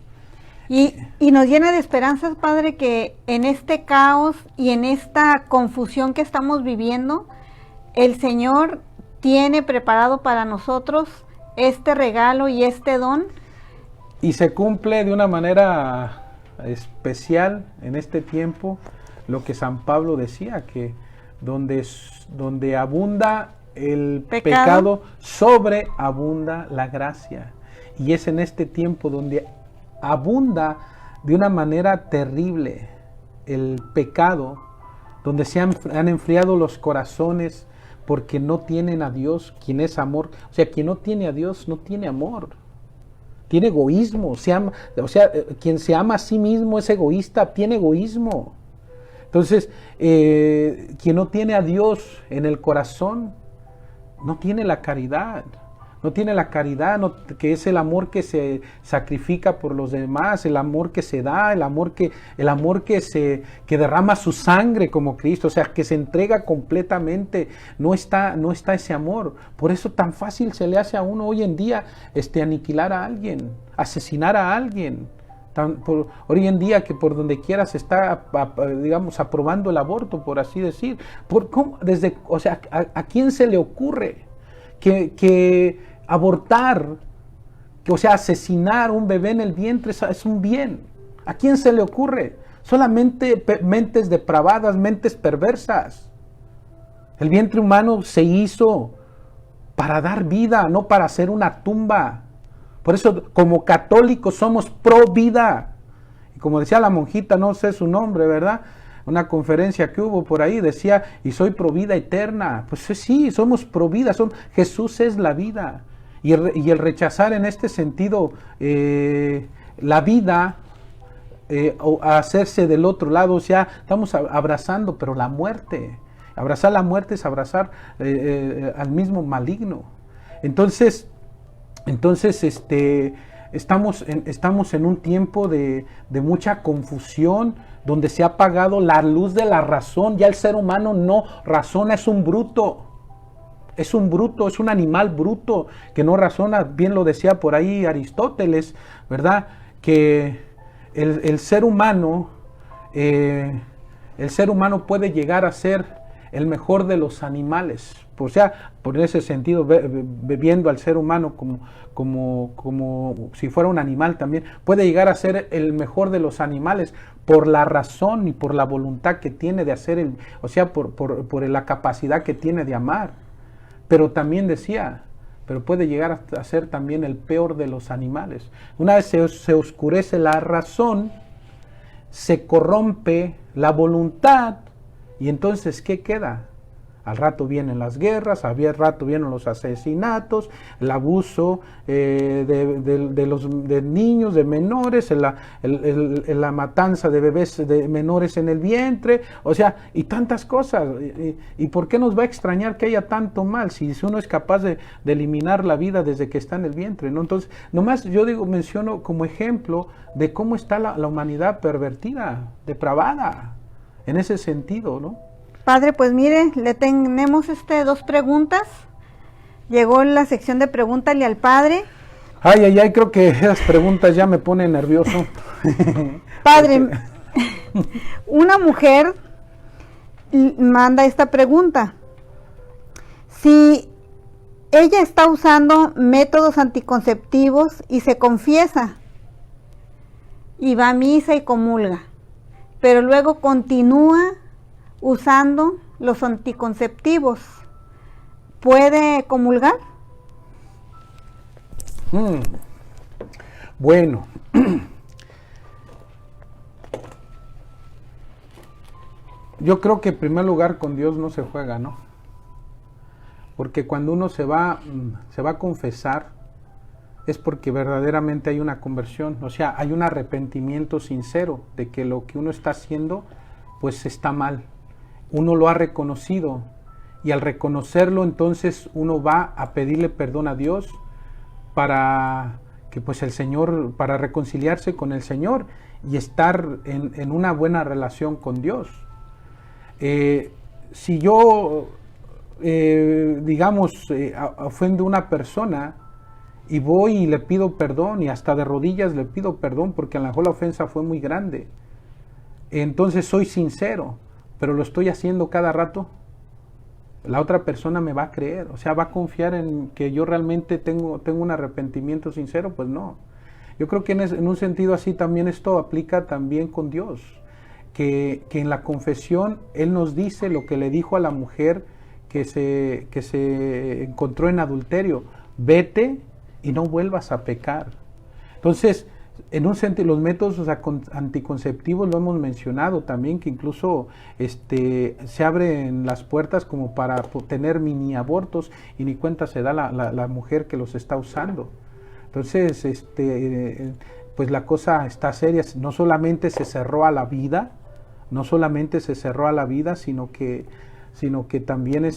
Y nos llena de esperanzas, Padre, que en este caos y en esta confusión que estamos viviendo, el Señor tiene preparado para nosotros este regalo y este don. Y se cumple de una manera especial en este tiempo lo que San Pablo decía, que donde abunda el pecado, sobreabunda la gracia. Y es en este tiempo donde abunda de una manera terrible el pecado, donde se han enfriado los corazones porque no tienen a Dios, quien es amor. O sea, quien no tiene a Dios no tiene amor, tiene egoísmo. Quien se ama a sí mismo es egoísta, tiene egoísmo. Entonces, quien no tiene a Dios en el corazón no tiene la caridad. No tiene la caridad, que es el amor que se sacrifica por los demás, el amor que se da, el amor que derrama su sangre como Cristo, o sea, que se entrega completamente. No está ese amor. Por eso tan fácil se le hace a uno hoy en día aniquilar a alguien, asesinar a alguien. Hoy en día que por donde quiera se está, digamos, aprobando el aborto, por así decir. ¿A quién se le ocurre que abortar, o sea, asesinar un bebé en el vientre es un bien? ¿A quién se le ocurre? Solamente mentes depravadas, mentes perversas. El vientre humano se hizo para dar vida, no para hacer una tumba. Por eso, como católicos, somos pro vida. Y como decía la monjita, no sé su nombre, ¿verdad? Una conferencia que hubo por ahí decía, y soy pro vida eterna. Pues sí, somos pro vida, Jesús es la vida. Y el rechazar en este sentido la vida, o hacerse del otro lado, o sea, estamos abrazando, pero la muerte. Abrazar la muerte es abrazar al mismo maligno. Entonces estamos en un tiempo de mucha confusión, donde se ha apagado la luz de la razón. Ya el ser humano no razona, es un bruto. Es un bruto, es un animal bruto que no razona. Bien lo decía por ahí Aristóteles, ¿verdad? Que el ser humano puede llegar a ser el mejor de los animales. O sea, por ese sentido, viendo al ser humano como si fuera un animal también, puede llegar a ser el mejor de los animales por la razón y por la voluntad que tiene de hacer, o sea, por la capacidad que tiene de amar. Pero también decía, pero puede llegar a ser también el peor de los animales. Una vez se oscurece la razón, se corrompe la voluntad, y entonces, ¿qué queda? Al rato vienen las guerras, al rato vienen los asesinatos, el abuso de niños, de menores, la matanza de bebés, de menores en el vientre, o sea, y tantas cosas. ¿Y por qué nos va a extrañar que haya tanto mal si uno es capaz de eliminar la vida desde que está en el vientre, ¿no? Entonces, nomás yo menciono como ejemplo de cómo está la humanidad pervertida, depravada, en ese sentido, ¿no? Padre, pues mire, le tenemos dos preguntas. Llegó la sección de pregúntale al Padre. Ay, creo que esas preguntas ya me ponen nervioso. Padre, una mujer manda esta pregunta. Si ella está usando métodos anticonceptivos y se confiesa y va a misa y comulga, pero luego continúa usando los anticonceptivos, ¿puede comulgar? Bueno, yo creo que en primer lugar con Dios no se juega, ¿no? Porque cuando uno se va a confesar, es porque verdaderamente hay una conversión, o sea, hay un arrepentimiento sincero de que lo que uno está haciendo, pues está mal. Uno lo ha reconocido, y al reconocerlo, entonces uno va a pedirle perdón a Dios para que pues el Señor, para reconciliarse con el Señor y estar en una buena relación con Dios. Si yo, ofendo a una persona y voy y le pido perdón, y hasta de rodillas le pido perdón porque a lo mejor la ofensa fue muy grande, entonces soy sincero, pero lo estoy haciendo cada rato, la otra persona me va a creer, o sea, va a confiar en que yo realmente tengo un arrepentimiento sincero. Pues no. Yo creo que en un sentido así también esto aplica también con Dios, que en la confesión Él nos dice lo que le dijo a la mujer que se encontró en adulterio: vete y no vuelvas a pecar. Entonces, en un sentido, los métodos anticonceptivos lo hemos mencionado también, que incluso se abren las puertas como para tener mini abortos, y ni cuenta se da la mujer que los está usando. Entonces, pues la cosa está seria. No solamente se cerró a la vida, sino que también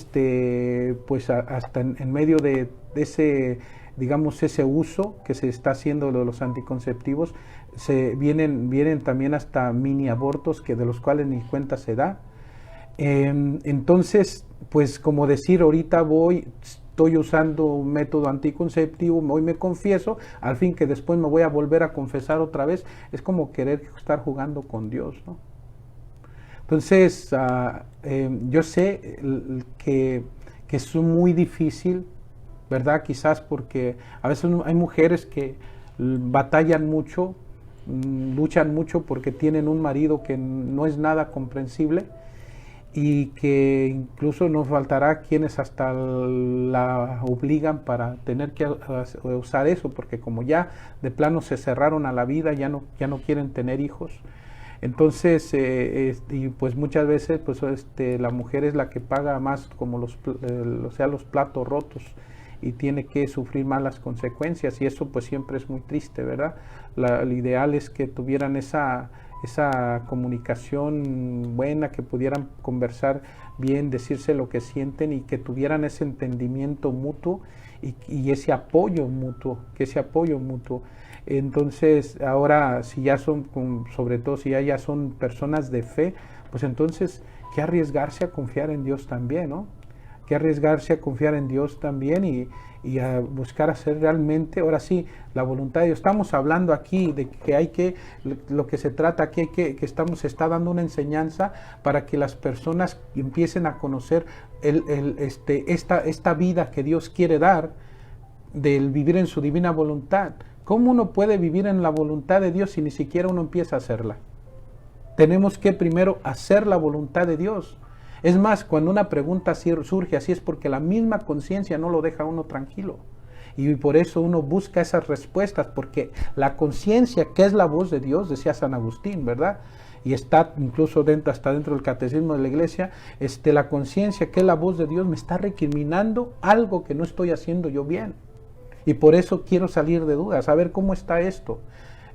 pues hasta en medio de ese, digamos, ese uso que se está haciendo de los anticonceptivos, vienen también hasta mini abortos de los cuales ni cuenta se da. Entonces, pues como decir, ahorita estoy usando un método anticonceptivo, hoy me confieso, al fin que después me voy a volver a confesar otra vez, es como querer estar jugando con Dios, ¿no? Entonces, yo sé que es muy difícil, ¿verdad? Quizás porque a veces hay mujeres que batallan mucho luchan mucho porque tienen un marido que no es nada comprensible y que incluso nos faltará quienes hasta la obligan para tener que usar eso, porque como ya de plano se cerraron a la vida, ya no quieren tener hijos. Entonces, y pues muchas veces pues la mujer es la que paga más como los platos rotos y tiene que sufrir más las consecuencias, y eso pues siempre es muy triste, ¿verdad? Lo ideal es que tuvieran esa comunicación buena, que pudieran conversar bien, decirse lo que sienten y que tuvieran ese entendimiento mutuo y ese apoyo mutuo, Entonces, ahora si ya son, sobre todo si ya son personas de fe, pues entonces que arriesgarse a confiar en Dios también, ¿no? Que arriesgarse a confiar en Dios también y a buscar hacer realmente, ahora sí, la voluntad de Dios. Estamos hablando aquí de que lo que se trata aquí, se está dando una enseñanza para que las personas empiecen a conocer esta vida que Dios quiere dar, del vivir en su divina voluntad. ¿Cómo uno puede vivir en la voluntad de Dios si ni siquiera uno empieza a hacerla? Tenemos que primero hacer la voluntad de Dios. Es más, cuando una pregunta surge así es porque la misma conciencia no lo deja a uno tranquilo. Y por eso uno busca esas respuestas, porque la conciencia, que es la voz de Dios, decía San Agustín, ¿verdad? Y está incluso hasta dentro del catecismo de la iglesia, la conciencia, que es la voz de Dios, me está recriminando algo que no estoy haciendo yo bien. Y por eso quiero salir de dudas, a ver cómo está esto.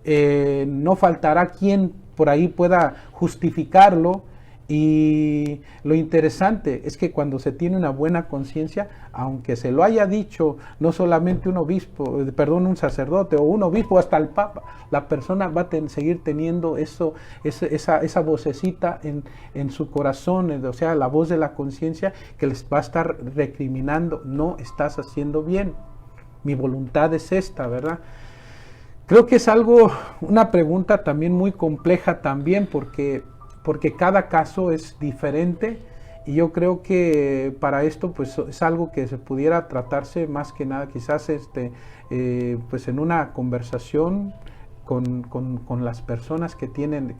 No faltará quien por ahí pueda justificarlo. Y lo interesante es que cuando se tiene una buena conciencia, aunque se lo haya dicho no solamente un sacerdote o un obispo, hasta el Papa, la persona va a seguir teniendo esa vocecita en su corazón, o sea, la voz de la conciencia que les va a estar recriminando: no estás haciendo bien, mi voluntad es esta, ¿verdad? Creo que es una pregunta también muy compleja también, porque cada caso es diferente, y yo creo que para esto pues es algo que se pudiera tratarse más que nada quizás pues en una conversación con las personas que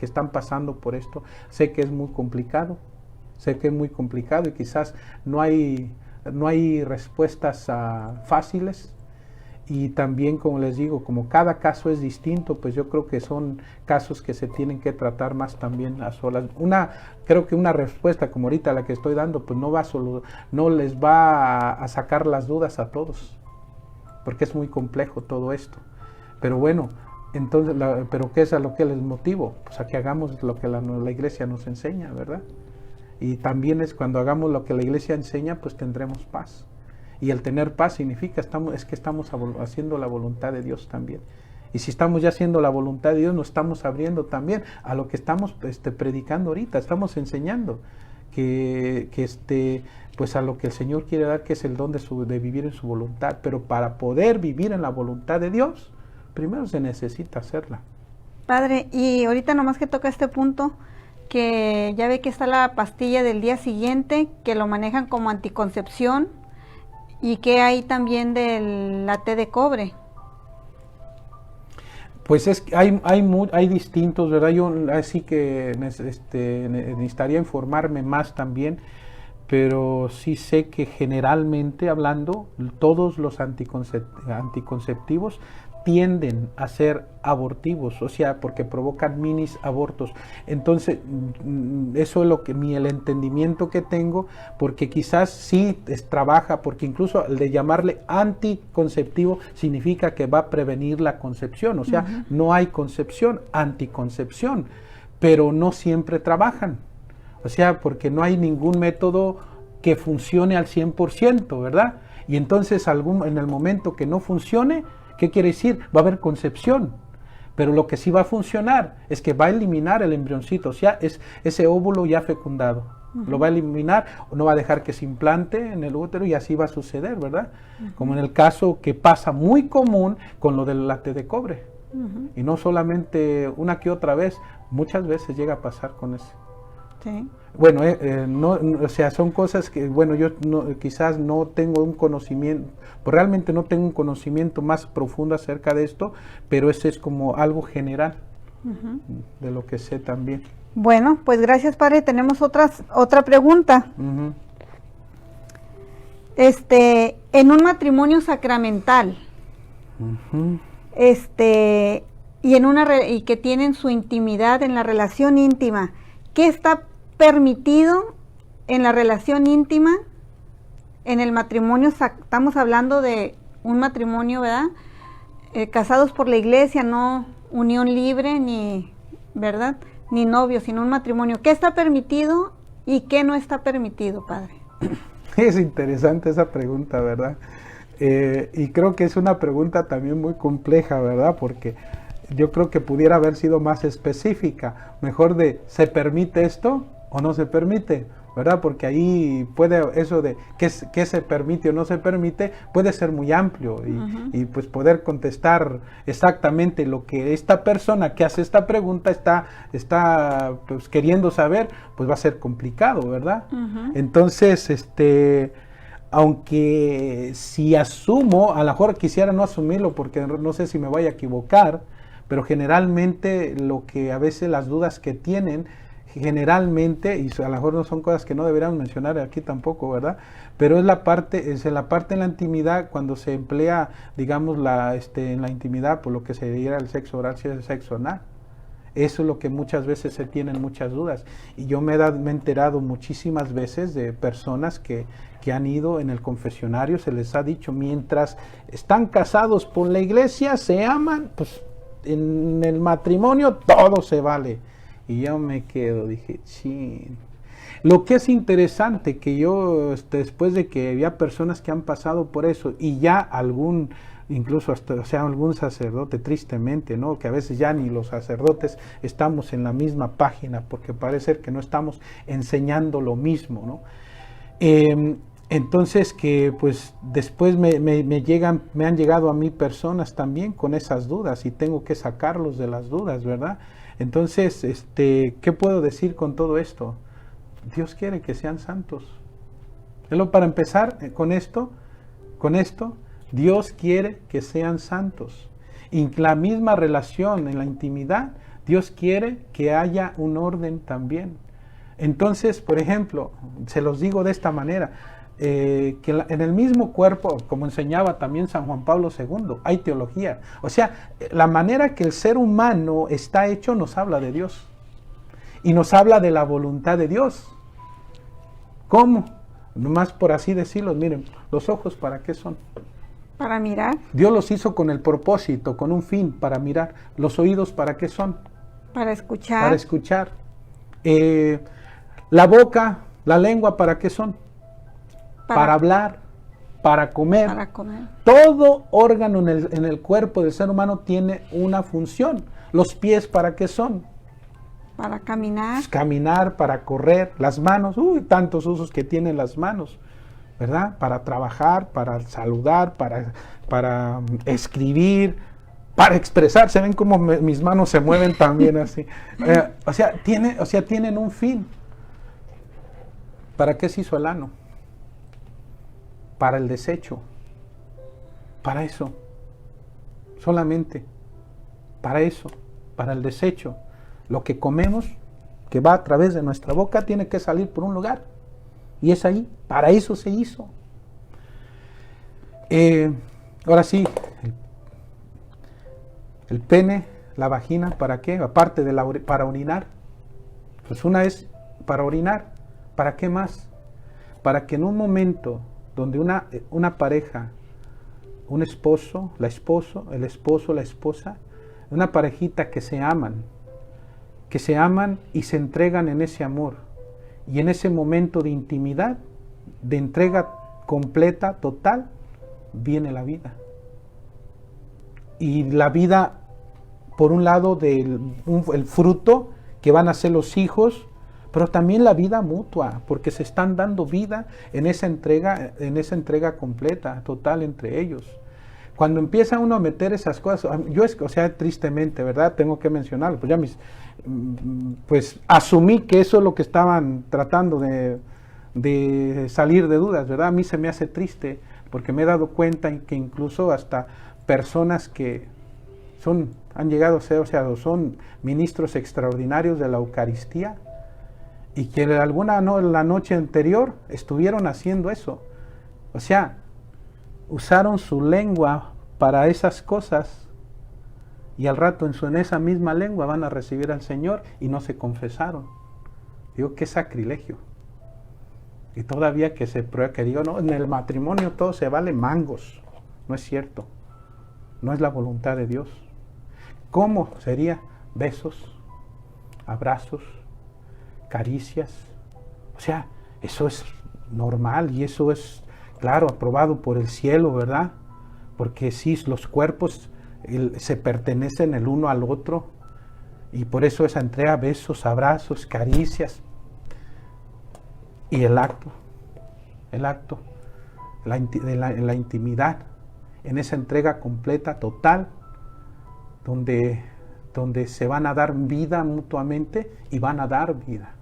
están pasando por esto. Sé que es muy complicado y quizás no hay respuestas fáciles. Y también, como les digo, como cada caso es distinto, pues yo creo que son casos que se tienen que tratar más también a solas. Creo que una respuesta como ahorita la que estoy dando, pues no les va a sacar las dudas a todos, porque es muy complejo todo esto. Pero bueno, entonces, ¿pero qué es a lo que les motivo? Pues a que hagamos lo que la iglesia nos enseña, ¿verdad? Y también es cuando hagamos lo que la iglesia enseña, pues tendremos paz. Y el tener paz significa que estamos haciendo la voluntad de Dios también. Y si estamos ya haciendo la voluntad de Dios, nos estamos abriendo también a lo que estamos predicando ahorita. Estamos enseñando que pues a lo que el Señor quiere dar, que es el don de vivir en su voluntad. Pero para poder vivir en la voluntad de Dios, primero se necesita hacerla. Padre, y ahorita nomás que toca este punto, que ya ve que está la pastilla del día siguiente, que lo manejan como anticoncepción. ¿Y qué hay también de la té de cobre? Pues es que hay distintos, ¿verdad? Yo así que necesitaría informarme más también, pero sí sé que generalmente hablando, todos los anticonceptivos tienden a ser abortivos, o sea, porque provocan minis abortos. Entonces, eso es el entendimiento que tengo, porque quizás sí trabaja, porque incluso el de llamarle anticonceptivo significa que va a prevenir la concepción, o sea, no hay concepción, anticoncepción, pero no siempre trabajan, o sea, porque no hay ningún método que funcione al 100%, ¿verdad? Y entonces en el momento que no funcione, ¿qué quiere decir? Va a haber concepción, pero lo que sí va a funcionar es que va a eliminar el embrioncito, o sea, es ese óvulo ya fecundado. Lo va a eliminar, no va a dejar que se implante en el útero, y así va a suceder, ¿verdad? Como en el caso que pasa muy común con lo del té de cobre. Y no solamente una que otra vez, muchas veces llega a pasar con eso. Sí. Bueno, o sea, son cosas que, bueno, yo quizás no tengo un conocimiento, pues realmente no tengo un conocimiento más profundo acerca de esto, pero ese es como algo general, de lo que sé también. Bueno, pues gracias, Padre. Tenemos otra pregunta. En un matrimonio sacramental, y que tienen su intimidad en la relación íntima, ¿qué está permitido en la relación íntima en el matrimonio? Estamos hablando de un matrimonio, ¿verdad? Casados por la iglesia, no unión libre, ¿verdad? Ni novios, sino un matrimonio. ¿Qué está permitido y qué no está permitido, Padre? Es interesante esa pregunta, ¿verdad? Y creo que es una pregunta también muy compleja, ¿verdad? Porque yo creo que pudiera haber sido más específica, mejor de ¿se permite esto o no se permite? ¿Verdad? Porque ahí puede eso de qué se permite o no se permite, puede ser muy amplio y pues poder contestar exactamente lo que esta persona que hace esta pregunta está pues queriendo saber, pues va a ser complicado, ¿verdad? Entonces, aunque si asumo, a lo mejor quisiera no asumirlo porque no sé si me voy a equivocar, pero generalmente lo que a veces las dudas que tienen, generalmente, y a lo mejor no son cosas que no deberíamos mencionar aquí tampoco, ¿verdad? Pero es la parte en la intimidad, cuando se emplea, digamos, en la intimidad, por lo que se diría el sexo oral, si es el sexo anal. Eso es lo que muchas veces se tienen muchas dudas. Y yo me he enterado muchísimas veces de personas que han ido en el confesionario, se les ha dicho, mientras están casados por la iglesia, se aman, pues en el matrimonio todo se vale. Y yo me quedo, dije, chin. Lo que es interesante que yo, después de que había personas que han pasado por eso, y ya incluso hasta, o sea, algún sacerdote, tristemente, ¿no? Que a veces ya ni los sacerdotes estamos en la misma página, porque parece que no estamos enseñando lo mismo, ¿no? Entonces que pues después me han llegado a mí personas también con esas dudas y tengo que sacarlos de las dudas, ¿verdad? Entonces, ¿qué puedo decir con todo esto? Dios quiere que sean santos. Pero para empezar con esto, Dios quiere que sean santos. Y la misma relación en la intimidad, Dios quiere que haya un orden también. Entonces, por ejemplo, se los digo de esta manera, que en el mismo cuerpo, como enseñaba también San Juan Pablo II, hay teología. O sea, la manera que el ser humano está hecho nos habla de Dios. Y nos habla de la voluntad de Dios. ¿Cómo? Nomás por así decirlo, miren, los ojos, ¿para qué son? Para mirar. Dios los hizo con el propósito, con un fin, para mirar. Los oídos, ¿para qué son? Para escuchar. Para escuchar. La boca, la lengua, ¿para qué son? Para hablar, para comer. Para comer. Todo órgano en el cuerpo del ser humano tiene una función. Los pies, ¿para qué son? Para caminar. Pues caminar, para correr. Las manos, tantos usos que tienen las manos, ¿verdad? Para trabajar, para saludar, para escribir, para expresarse. Ven cómo mis manos se mueven también así. O sea, tienen un fin. ¿Para qué se hizo el ano? Para el desecho. Para eso. Solamente. Para eso. Para el desecho. Lo que comemos, que va a través de nuestra boca, tiene que salir por un lugar. Y es ahí. Para eso se hizo. Ahora sí. El pene, la vagina, ¿para qué? Aparte de para orinar. Pues una es para orinar. ¿Para qué más? Para que en un momento donde una pareja, un esposo, el esposo, la esposa, una parejita que se aman y se entregan en ese amor, y en ese momento de intimidad, de entrega completa, total, viene la vida. Y la vida, por un lado, el fruto que van a ser los hijos, pero también la vida mutua, porque se están dando vida en esa entrega completa, total entre ellos. Cuando empieza uno a meter esas cosas, tristemente, ¿verdad? Tengo que mencionarlo, pues asumí que eso es lo que estaban tratando de salir de dudas, ¿verdad? A mí se me hace triste, porque me he dado cuenta que incluso hasta personas que han llegado a ser, o sea, son ministros extraordinarios de la Eucaristía, y que la noche anterior estuvieron haciendo eso. O sea, usaron su lengua para esas cosas, y al rato en esa misma lengua van a recibir al Señor y no se confesaron. Digo, qué sacrilegio. Y todavía que se prueba, que digo, no, en el matrimonio todo se vale mangos. No es cierto. No es la voluntad de Dios. ¿Cómo sería? Besos, abrazos, caricias. O sea, eso es normal y eso es, claro, aprobado por el cielo, ¿verdad? Porque sí, los cuerpos se pertenecen el uno al otro, y por eso esa entrega, besos, abrazos, caricias, y el acto, la intimidad, en esa entrega completa, total, donde se van a dar vida mutuamente y van a dar vida.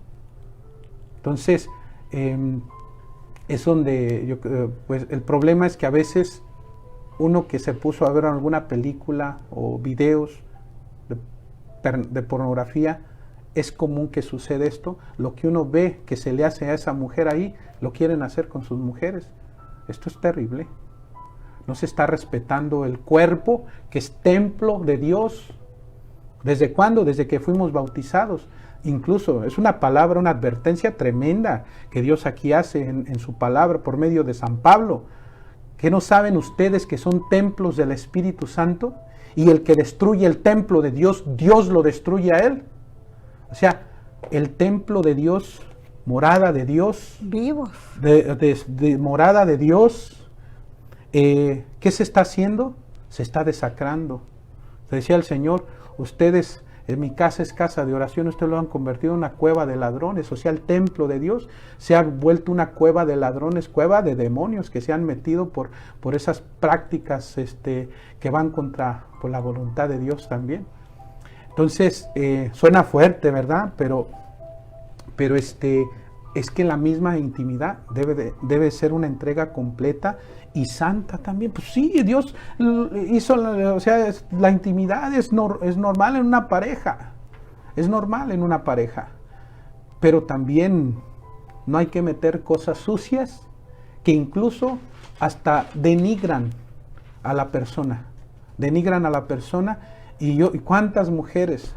Entonces, es donde pues el problema es que a veces uno que se puso a ver alguna película o videos de pornografía, es común que suceda esto. Lo que uno ve que se le hace a esa mujer ahí, lo quieren hacer con sus mujeres. Esto es terrible. No se está respetando el cuerpo, que es templo de Dios. ¿Desde cuándo? Desde que fuimos bautizados. Incluso es una palabra, una advertencia tremenda que Dios aquí hace en su palabra por medio de San Pablo. ¿Qué no saben ustedes que son templos del Espíritu Santo? Y el que destruye el templo de Dios, Dios lo destruye a él. O sea, el templo de Dios, morada de Dios, vivos, de morada de Dios, ¿qué se está haciendo? Se está desacrando. Se decía el Señor, ustedes, en mi casa es casa de oración, ustedes lo han convertido en una cueva de ladrones. O sea, el templo de Dios se ha vuelto una cueva de ladrones, cueva de demonios que se han metido por esas prácticas que van contra la voluntad de Dios también. Entonces, suena fuerte, ¿verdad? Pero es que la misma intimidad debe ser una entrega completa y santa también. Pues sí, Dios hizo, o sea, la intimidad es normal en una pareja. Es normal en una pareja. Pero también no hay que meter cosas sucias que incluso hasta denigran a la persona. Denigran a la persona. Y cuántas mujeres,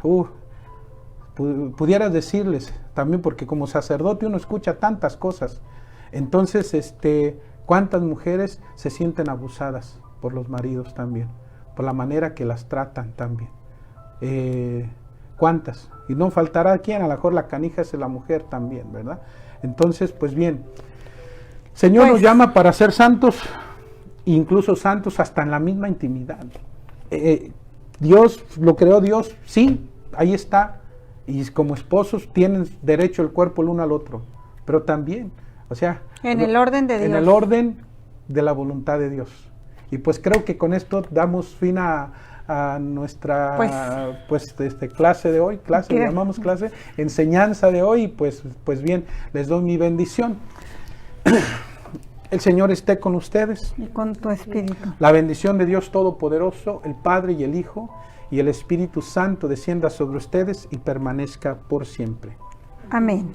pudieras decirles también, porque como sacerdote uno escucha tantas cosas. Entonces, cuántas mujeres se sienten abusadas por los maridos también, por la manera que las tratan también. ¿Cuántas? Y no faltará quien, a lo mejor la canija es la mujer también, ¿verdad? Entonces, pues bien, Señor nos llama para ser santos, incluso santos hasta en la misma intimidad. Dios, lo creó Dios, sí, ahí está, y como esposos tienen derecho el cuerpo el uno al otro, pero también, o sea, en el orden de Dios, en el orden de la voluntad de Dios. Y pues creo que con esto damos fin a nuestra clase de hoy, le llamamos clase, enseñanza de hoy, pues bien, les doy mi bendición. El Señor esté con ustedes. Y con tu espíritu. La bendición de Dios Todopoderoso, el Padre y el Hijo y el Espíritu Santo descienda sobre ustedes y permanezca por siempre. Amén.